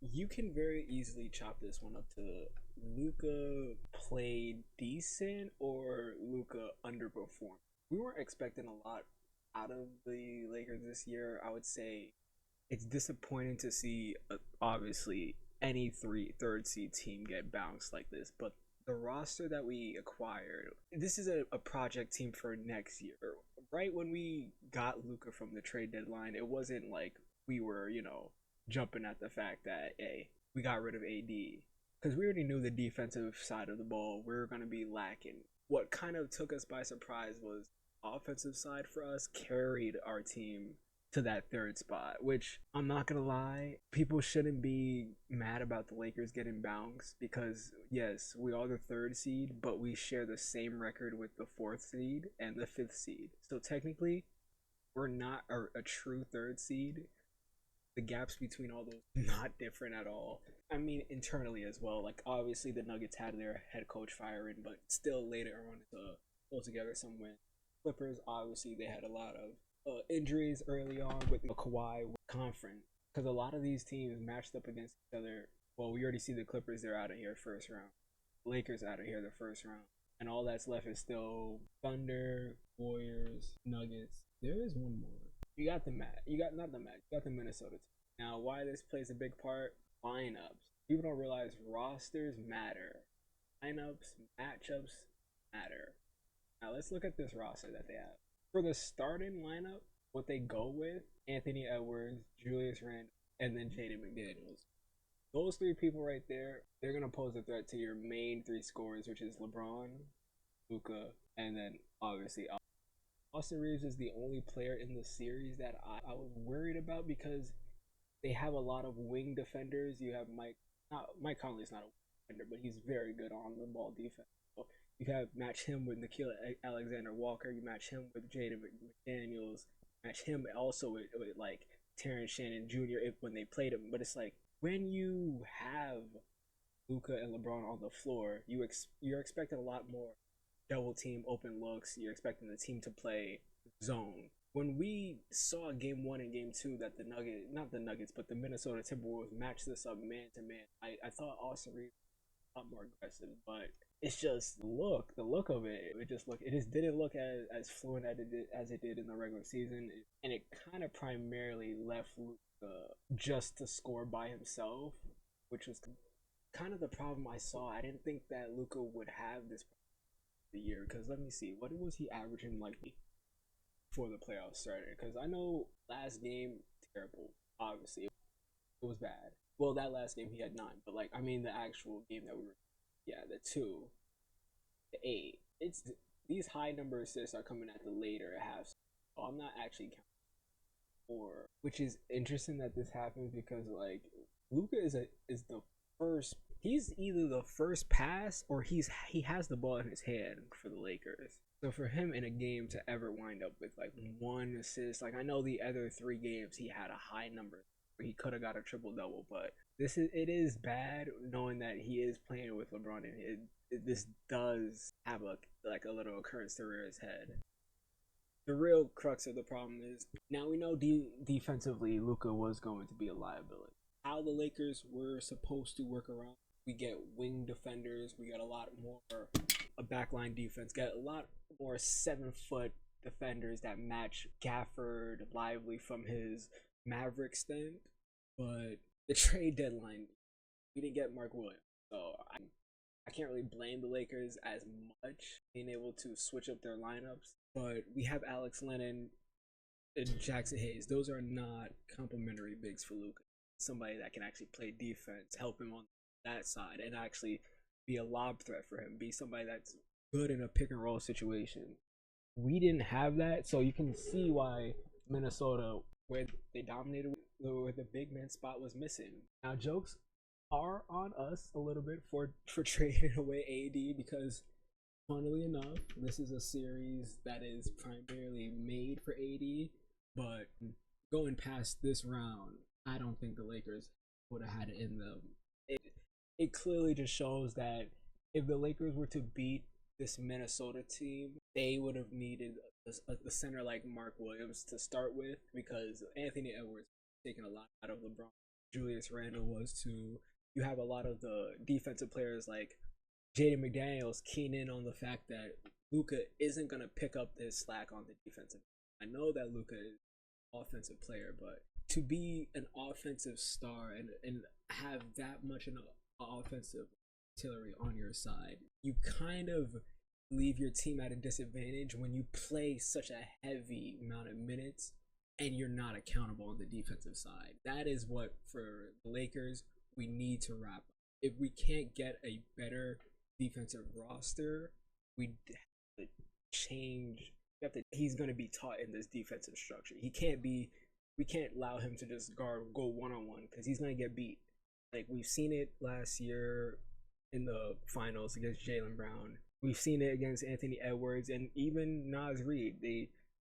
You can very easily chop this one up to Luca played decent or Luca underperformed. We weren't expecting a lot out of the Lakers this year. I would say it's disappointing to see obviously any third seed team get bounced like this, but the roster that we acquired, this is a project team for next year. Right when we got Luca from the trade deadline, it wasn't like we were, jumping at the fact that hey, we got rid of AD because we already knew the defensive side of the ball we were going to be lacking. What kind of took us by surprise was offensive side for us carried our team to that third spot, which I'm not gonna lie, people shouldn't be mad about the Lakers getting bounced because yes, we are the third seed, but we share the same record with the fourth seed and the fifth seed. So technically, we're not a true third seed. The gaps between all those not different at all. I mean, internally as well. Like obviously the Nuggets had their head coach firing, but still later on to pull together some wins. Clippers obviously they had a lot of injuries early on with the Kawhi conference because a lot of these teams matched up against each other. Well, we already see the Clippers; they're out of here first round. Lakers out of here the first round, and all that's left is still Thunder, Warriors, Nuggets. There is one more. You got the Matt. You got not the Matt. You got the Minnesota team. Now, why this plays a big part? Lineups. People don't realize rosters matter. Lineups, matchups matter. Now let's look at this roster that they have. For the starting lineup, what they go with, Anthony Edwards, Julius Randle, and then Jaden McDaniels. Those three people right there, they're gonna pose a threat to your main three scorers, which is LeBron, Luka, and then obviously Austin Reeves is the only player in the series that I was worried about because they have a lot of wing defenders. You have Mike Conley's not a defender, but he's very good on the ball defense. So you have match him with Nikhil Alexander Walker. You match him with Jaden McDaniels. Match him also with like Terrence Shannon Jr. When they played him. But it's like when you have Luka and LeBron on the floor, you're expecting a lot more double team open looks. You're expecting the team to play zone. When we saw game one and game two that not the Nuggets, but the Minnesota Timberwolves matched this up man to man, I thought Austin Reeves was a lot more aggressive, but it's just the look of it. It just didn't look as fluent as it did in the regular season, and it kind of primarily left Luka just to score by himself, which was kind of the problem I saw. I didn't think that Luka would have this the year because let me see, what was he averaging like before the playoffs started? Because I know last game terrible, obviously it was bad. Well, that last game he had 9, but like I mean the actual game that we were, yeah, the 2, the 8. It's these high number assists are coming at the later half. So I'm not actually counting more, which is interesting that this happens because like Luka is the first. He's either the first pass or he has the ball in his hand for the Lakers. So for him in a game to ever wind up with like one assist, like I know the other 3 games he had a high number where he could have got a triple double, but it is bad knowing that he is playing with LeBron and this does have a little occurrence to rear his head. The real crux of the problem is now we know defensively Luka was going to be a liability. How the Lakers were supposed to work around, we get wing defenders, we get a lot more a backline defense, get a lot more 7 foot defenders that match Gafford Lively from his Maverick stint. But the trade deadline, we didn't get Mark Williams, so I can't really blame the Lakers as much being able to switch up their lineups. But we have Alex Lennon and Jackson Hayes. Those are not complimentary bigs for Luka. Somebody that can actually play defense, help him on that side, and actually be a lob threat for him. Be somebody that's good in a pick and roll situation. We didn't have that, so you can see why Minnesota, where they dominated, where the big man spot was missing. Now jokes are on us a little bit for trading away AD because funnily enough, this is a series that is primarily made for AD, but going past this round, I don't think the Lakers would have had it in them. It, it clearly just shows that if the Lakers were to beat this Minnesota team, they would have needed a center like Mark Williams to start with because Anthony Edwards taking a lot out of LeBron. Julius Randle was to you have a lot of the defensive players like Jaden McDaniels keen in on the fact that Luka isn't gonna pick up this slack on the defensive. I know that Luka is an offensive player, but to be an offensive star and have that much an offensive artillery on your side, you kind of leave your team at a disadvantage when you play such a heavy amount of minutes and you're not accountable on the defensive side. That is what for the Lakers we need to wrap up. If we can't get a better defensive roster, we have to change. He's going to be taught in this defensive structure. He can't be. We can't allow him to just go one on one because he's going to get beat. Like we've seen it last year in the finals against Jaylen Brown. We've seen it against Anthony Edwards and even Naz Reid.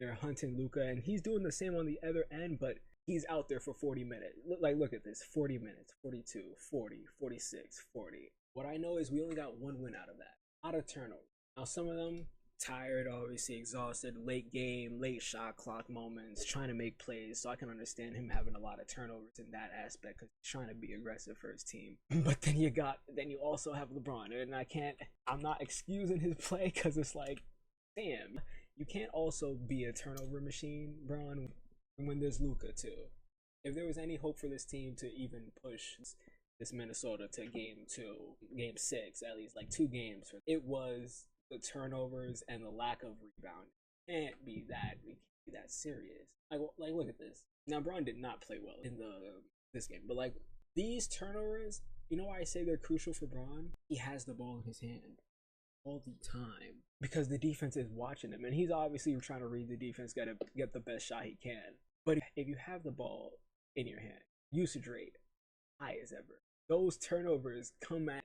They're hunting Luka, and he's doing the same on the other end, but he's out there for 40 minutes. Look at this, 40 minutes, 42, 40, 46, 40. What I know is we only got one win out of that. A lot of turnovers. Now, some of them tired, obviously exhausted, late game, late shot clock moments, trying to make plays. So I can understand him having a lot of turnovers in that aspect because he's trying to be aggressive for his team. But then you also have LeBron, and I'm not excusing his play because it's like, damn, you can't also be a turnover machine, Bron, when there's Luka too. If there was any hope for this team to even push this Minnesota to game 6, at least like 2 games, it was the turnovers and the lack of rebound. Can't be that serious. Like look at this. Now Bron did not play well in this game, but like these turnovers, you know why I say they're crucial for Bron? He has the ball in his hand all the time because the defense is watching him, and he's obviously trying to read the defense, got to get the best shot he can. But if you have the ball in your hand, usage rate high as ever. Those turnovers come at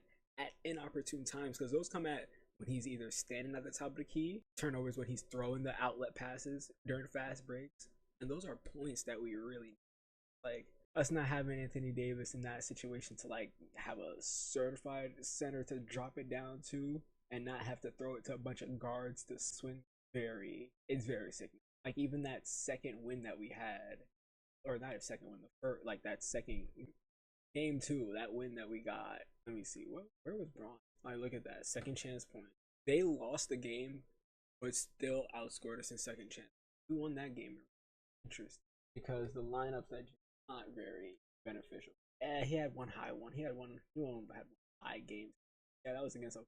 inopportune times because those come at when he's either standing at the top of the key, turnovers when he's throwing the outlet passes during fast breaks, and those are points that we really like. Us not having Anthony Davis in that situation to like have a certified center to drop it down to and not have to throw it to a bunch of guards to swing. It's very sickening. Like even that second win that we had, or not a second win, the first, like that second game 2, that win that we got. Let me see, where was Bron? I look at that second chance point. They lost the game, but still outscored us in second chance. We won that game. Interesting, because the lineups that not very beneficial. He had one high one. He had one high game. Yeah, that was against. So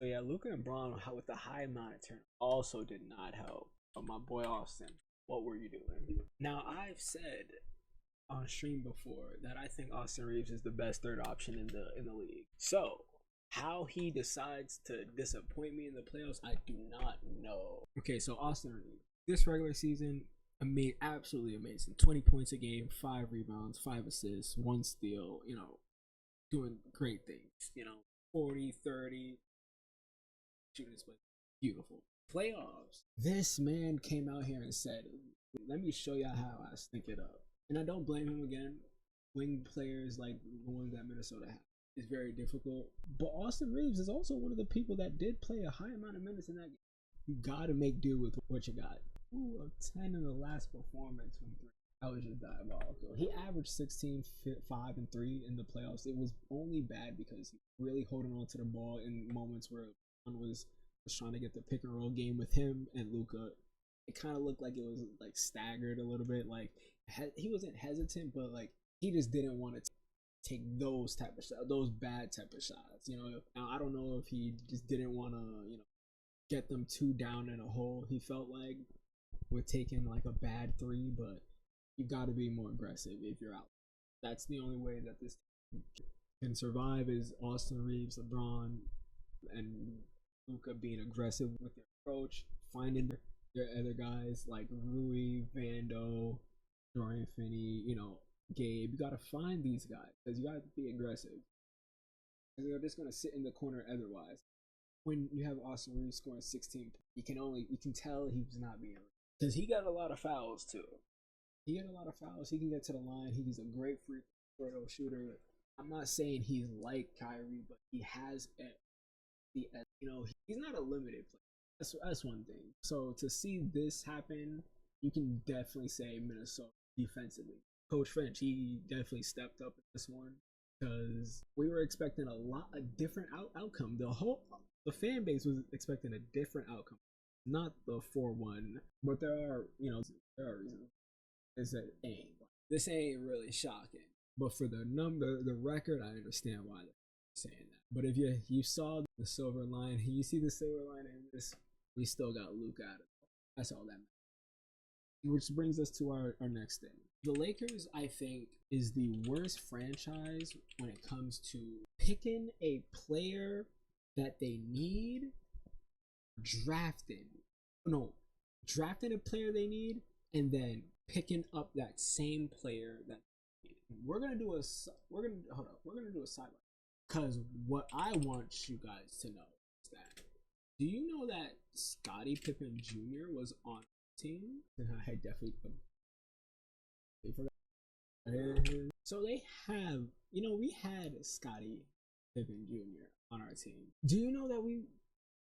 yeah, Luka and Bron with the high amount of turn also did not help. But my boy Austin, what were you doing? Now I've said on stream before that I think Austin Reeves is the best third option in the league. So how he decides to disappoint me in the playoffs, I do not know. Okay, so Austin Reeves, this regular season, absolutely amazing. 20 points a game, 5 rebounds, 5 assists, 1 steal, doing great things, 40, 30, shooting split. Beautiful. Playoffs. This man came out here and said, let me show y'all how I stink it up. And I don't blame him again. Wing players like the ones that Minnesota have is very difficult. But Austin Reeves is also one of the people that did play a high amount of minutes in that game. You gotta make do with what you got. Ooh, a 10 in the last performance from 3. That was just diabolical. He averaged 16, 5, and 3 in the playoffs. It was only bad because he was really holding on to the ball in moments where one was trying to get the pick and roll game with him and Luka. It kind of looked like it was like staggered a little bit. Like he wasn't hesitant, but like he just didn't want to take those type of shots, those bad type of shots. Now I don't know if he just didn't want to, get them 2 down in a hole. He felt like with taking like a bad 3, but you got to be more aggressive if you're out. That's the only way that this team can survive is Austin Reeves, LeBron, and Luka being aggressive with their approach, finding their other guys like Rui, Vando, Dorian Finney, Gabe. You got to find these guys because you got to be aggressive. They're just going to sit in the corner otherwise. When you have Austin Reeves scoring 16, you can tell he's not being, because he got a lot of fouls too. He can get to the line. He's a great free throw shooter. I'm not saying he's like Kyrie, but he has he's not a limited player. That's one thing. So to see this happen, you can definitely say Minnesota defensively Coach Finch, he definitely stepped up in this one because we were expecting a different outcome. The fan base was expecting a different outcome, not the 4-1. But there are reasons. This ain't really shocking. But for the record, I understand why they're saying that. But if you saw the silver line, you see the silver line in this, we still got Luka out of it. That's all that matters. Which brings us to our next thing. The Lakers, I think, is the worst franchise when it comes to picking a player that they need, drafting a player they need, and then picking up that same player that we're gonna do a sideline, because what I want you guys to know is that, do you know that Scottie Pippen Jr. was on the team? And I definitely forgot. So they have, we had Scottie Pippen Jr. on our team. Do you know that we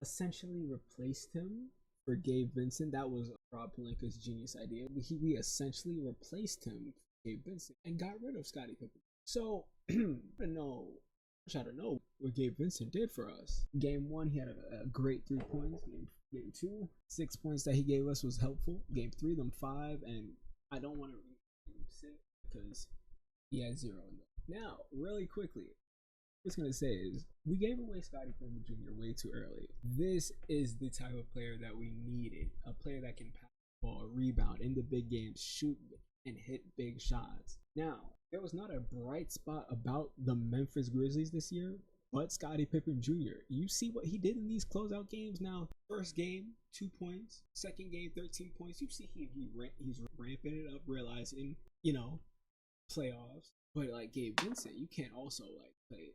essentially replaced him for Gabe Vincent? That was Rob Pelinka's genius idea. We essentially replaced him for Gabe Vincent and got rid of Scottie Pippen. So try to know what Gabe Vincent did for us. Game 1, he had a great 3 points. Game 2, 6 points that he gave us was helpful. Game 3, them 5, and I don't want to read Game 6 because he had 0 in there. Now, really quickly, what I was gonna say is we gave away Scottie Pippen Jr. way too early. This is the type of player that we needed. A player that can pass the ball, rebound in the big games, shoot and hit big shots. Now, there was not a bright spot about the Memphis Grizzlies this year, but Scottie Pippen Jr. You see what he did in these closeout games now. First game, 2 points. Second game, 13 points. You see he's ramping it up, realizing, playoffs. But like Gabe Vincent, you can't also play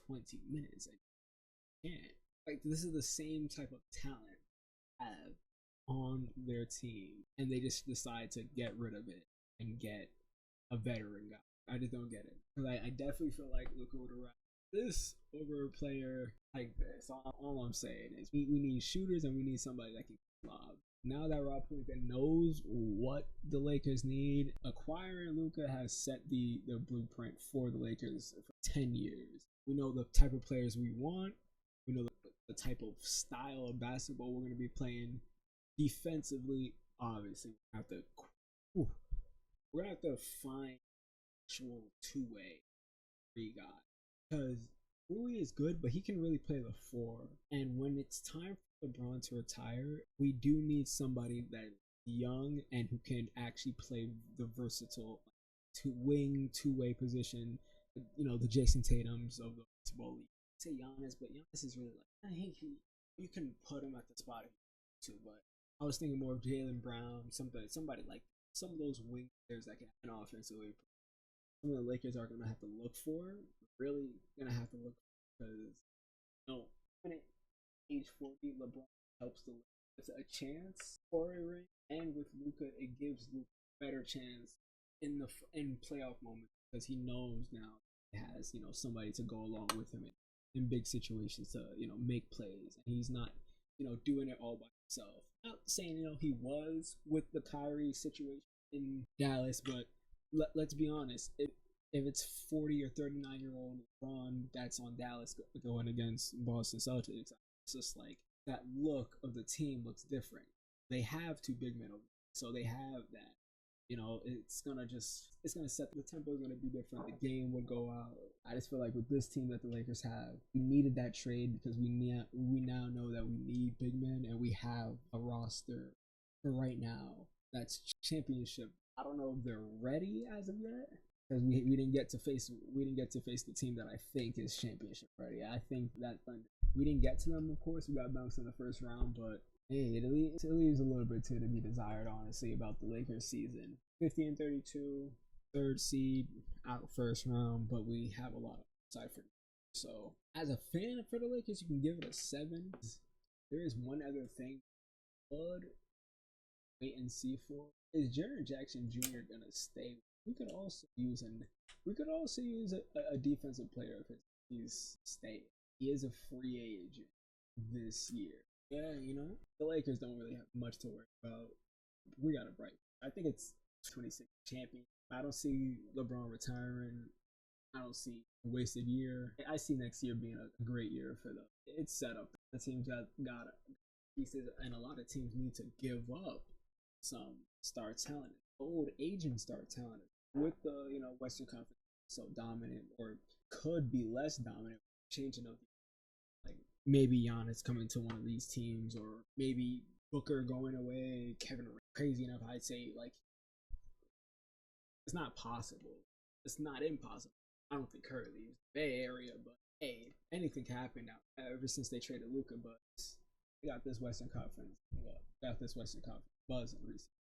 20 minutes. You can't. This is the same type of talent have on their team, and they just decide to get rid of it and get a veteran guy. I just don't get it. I definitely feel like Luka would have this over a player like this. All I'm saying is we need shooters and we need somebody that can lob. Now that Rob Pelinka knows what the Lakers need, acquiring Luka has set the blueprint for the Lakers for 10 years. We know the type of players we want. We know the type of style of basketball we're going to be playing. Defensively, obviously, we're going to have to find actual two-way free guy. Because Rui is good, but he can really play the 4. And when it's time for LeBron to retire, we do need somebody that's young and who can actually play the versatile two-way position. The Jason Tatums of the basketball league. I say Giannis, but Giannis is really you can put him at the spot too. But I was thinking more of Jaylen Brown, somebody like some of those wing players that can an offensively. Some of the Lakers are gonna have to look for. Really gonna have to look because when at age 40, LeBron helps the Lakers a chance for a ring, and with Luka, it gives Luka a better chance in playoff moments because he knows now he has somebody to go along with him in big situations to make plays, and he's not doing it all by himself. Not saying he was with the Kyrie situation in Dallas, but let's be honest. If it's 40 or 39-year-old LeBron that's on Dallas going against Boston Celtics, it's just like that look of the team looks different. They have 2 big men over there, so they have that. It's gonna set the tempo is gonna be different. The game would go out. I just feel like with this team that the Lakers have, we needed that trade because we now know that we need big men, and we have a roster for right now that's championship. I don't know if they're ready as of yet because we didn't get to face the team that I think is championship ready. I think that we didn't get to them. Of course, we got bounced in the first round, but hey, it leaves a little bit to be desired, honestly, about the Lakers season. 50-32, 3rd seed, out first round, but we have a lot of upside for them. So, as a fan for the Lakers, you can give it a 7. There is one other thing I would wait and see for. Is Jaren Jackson Jr. gonna stay? We could also use a defensive player if he's staying. He is a free agent this year. Yeah, the Lakers don't really have much to worry about. We got it right. I think it's 26 champion. I don't see LeBron retiring. I don't see a wasted year. I see next year being a great year for them. It's set up. The team got pieces, and a lot of teams need to give up some star talent, old aging star talent. With the Western Conference so dominant, or could be less dominant, changing of like maybe Giannis coming to one of these teams, or maybe Booker going away, Kevin Durant. Crazy enough, I'd say like it's not possible. It's not impossible. I don't think currently it's the Bay Area, but hey, anything can happen now. Ever since they traded Luka, but we got this Western Conference. We got this Western Conference buzzing recently.